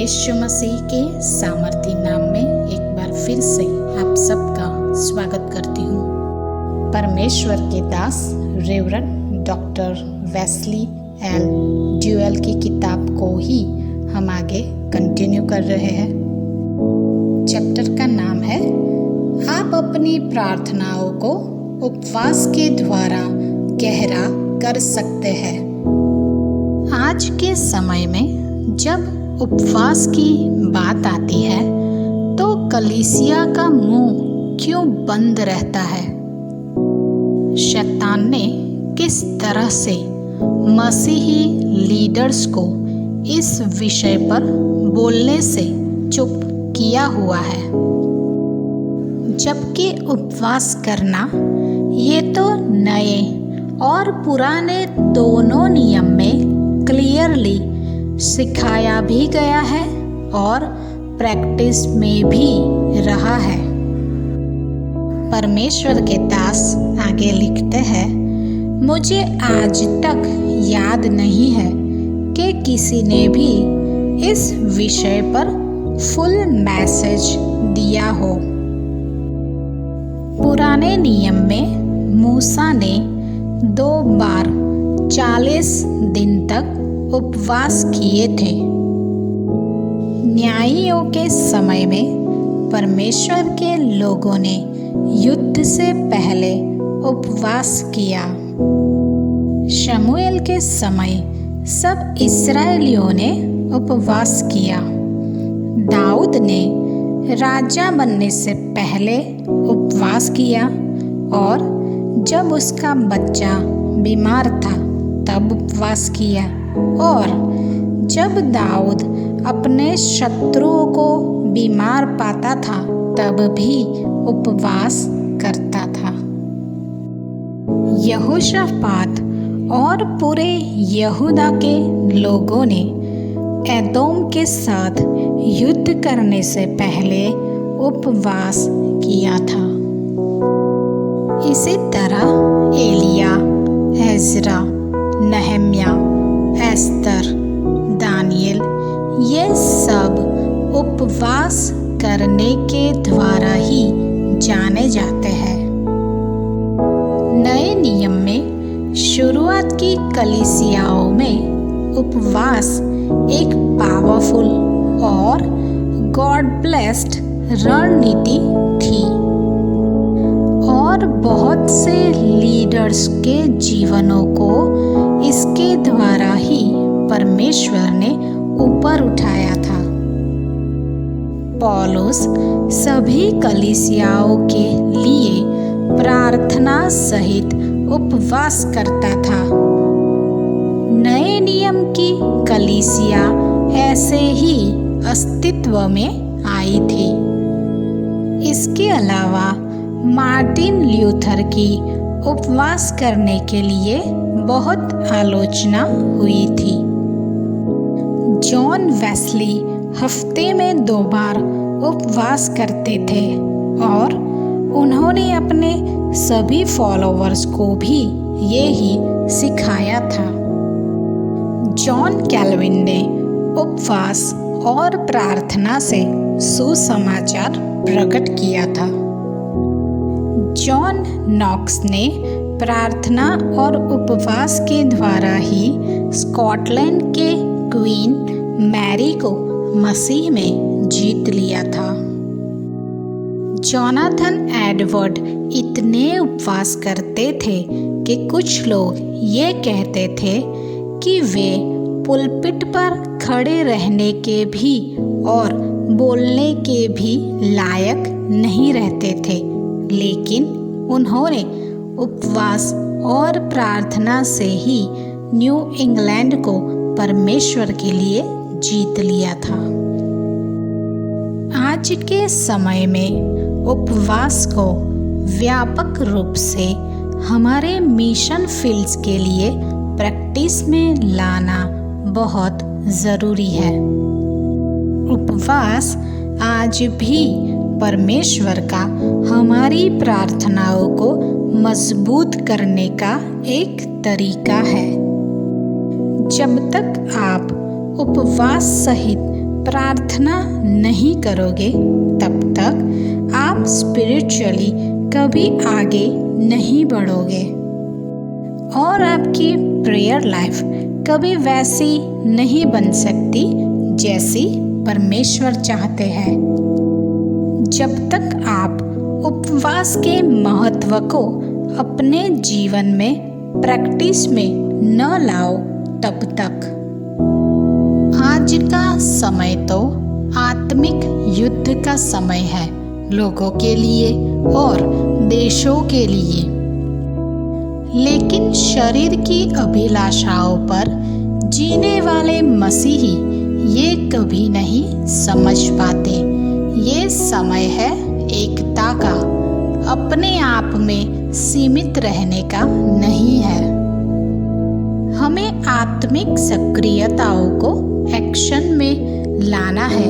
यीशु मसीह के सामर्थी नाम में एक बार फिर से आप सबका स्वागत करती हूँ। परमेश्वर के दास reverend doctor Wesley L Duewel की किताब को ही हम आगे कंटिन्यू कर रहे हैं। चैप्टर का नाम है आप अपनी प्रार्थनाओं को उपवास के द्वारा गहरा कर सकते हैं। आज के समय में जब उपवास की बात आती है तो कलीसिया का मुंह क्यों बंद रहता है? शैतान ने किस तरह से मसीही लीडर्स को इस विषय पर बोलने से चुप किया हुआ है, जबकि उपवास करना ये तो नए और पुराने दोनों नियम में क्लियरली सिखाया भी गया है और प्रैक्टिस में भी रहा है। परमेश्वर के दास आगे लिखते हैं, मुझे आज तक याद नहीं है कि किसी ने भी इस विषय पर फुल मैसेज दिया हो। पुराने नियम में मूसा ने 2 बार 40 दिन तक उपवास किए थे। न्यायियों के समय में परमेश्वर के लोगों ने युद्ध से पहले उपवास किया। शमूएल के समय सब इस्राएलियों ने उपवास किया। दाऊद ने राजा बनने से पहले उपवास किया और जब उसका बच्चा बीमार था तब उपवास किया, और जब दाऊद अपने शत्रुओं को बीमार पाता था तब भी उपवास करता था। यहोशापात और पूरे यहूदा के लोगों ने एदोम के साथ युद्ध करने से पहले उपवास किया था। इसी तरह एलिया, एजरा, नहम्या, एस्तर, दानियल ये सब उपवास करने के द्वारा ही जाने जाते हैं। नए नियम में शुरुआत की कलीसियाओं में उपवास एक पावरफुल और गॉड ब्लेस्ड रणनीति थी, और बहुत से लीडर्स के जीवनों को इसके द्वारा ही परमेश्वर ने ऊपर उठाया था। पौलुस सभी कलीसियाओं के लिए प्रार्थना सहित उपवास करता था। नए नियम की कलीसिया ऐसे ही अस्तित्व में आई थी। इसके अलावा मार्टिन ल्यूथर की उपवास करने के लिए बहुत आलोचना हुई थी। जॉन वेस्ली हफ्ते में 2 बार उपवास करते थे और उन्होंने अपने सभी फॉलोअर्स को भी यही सिखाया था। जॉन कैल्विन ने उपवास और प्रार्थना से सुसमाचार प्रकट किया था। जॉन नॉक्स ने प्रार्थना और उपवास के द्वारा ही स्कॉटलैंड के क्वीन मैरी को मसीह में जीत लिया था। जोनाथन एडवर्ड इतने उपवास करते थे कि कुछ लोग ये कहते थे कि वे पुलपिट पर खड़े रहने के भी और बोलने के भी लायक नहीं रहते थे, लेकिन उन्होंने उपवास और प्रार्थना से ही न्यू इंग्लैंड को परमेश्वर के लिए जीत लिया था। आज के समय में उपवास को व्यापक रूप से हमारे मिशन फील्ड्स के लिए प्रैक्टिस में लाना बहुत ज़रूरी है। उपवास आज भी परमेश्वर का हमारी प्रार्थनाओं को मजबूत करने का एक तरीका है। जब तक आप उपवास सहित प्रार्थना नहीं करोगे तब तक आप स्पिरिचुअली कभी आगे नहीं बढ़ोगे और आपकी प्रेयर लाइफ कभी वैसी नहीं बन सकती जैसी परमेश्वर चाहते हैं। जब तक आप उपवास के महत्व को अपने जीवन में प्रैक्टिस में न लाओ तब तक। आज का समय तो आत्मिक युद्ध का समय है, लोगों के लिए और देशों के लिए। लेकिन शरीर की अभिलाषाओं पर जीने वाले मसीही ये कभी नहीं समझ पाते। ये समय है एकता का, अपने आप में सीमित रहने का नहीं है। हमें आत्मिक सक्रियताओं को एक्शन में लाना है,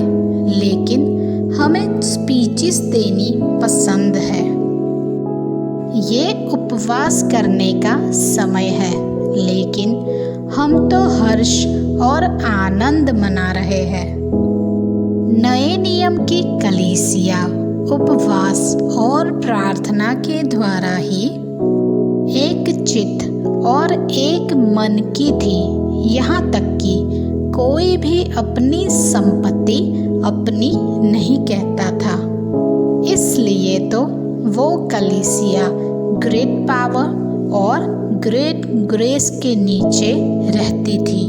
लेकिन हमें स्पीचेस देनी पसंद है। ये उपवास करने का समय है, लेकिन हम तो हर्ष और आनंद मना रहे हैं। नए नियम की कलीसिया उपवास और प्रार्थना के द्वारा ही एक चित्त और एक मन की थी। यहाँ तक कि कोई भी अपनी संपत्ति अपनी नहीं कहता था। इसलिए तो वो कलीसिया ग्रेट पावर और ग्रेट ग्रेस के नीचे रहती थी।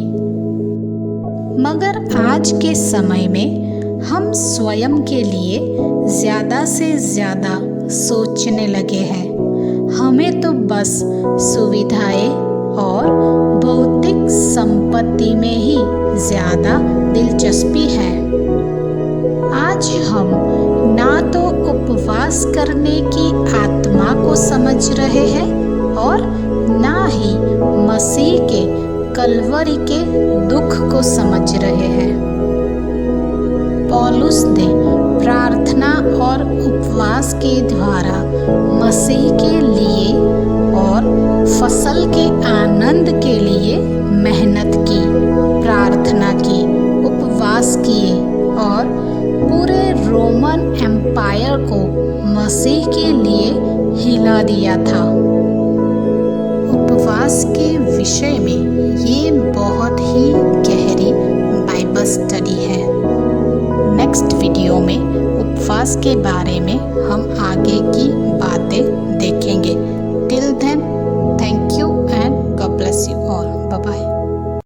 मगर आज के समय में हम स्वयं के लिए ज़्यादा से ज़्यादा सोचने लगे हैं। हमें तो बस सुविधाएं और भौतिक संपत्ति में ही ज़्यादा दिलचस्पी है। आज हम ना तो उपवास करने की आत्मा को समझ रहे हैं और ना ही मसीह के कलवरी के दुख को समझ रहे हैं। पौलुस ने प्रार्थना और उपवास के द्वारा मसीह के लिए और फसल के आनंद के लिए मेहनत की, प्रार्थना की, उपवास किए और पूरे रोमन एम्पायर को मसीह के लिए हिला दिया था। उपवास के विषय में ये बहुत ही गहरी बाइबल स्टडी है। नेक्स्ट वीडियो में उपवास के बारे में हम आगे की बातें देखेंगे। Till then, thank you and God bless you all. Bye bye.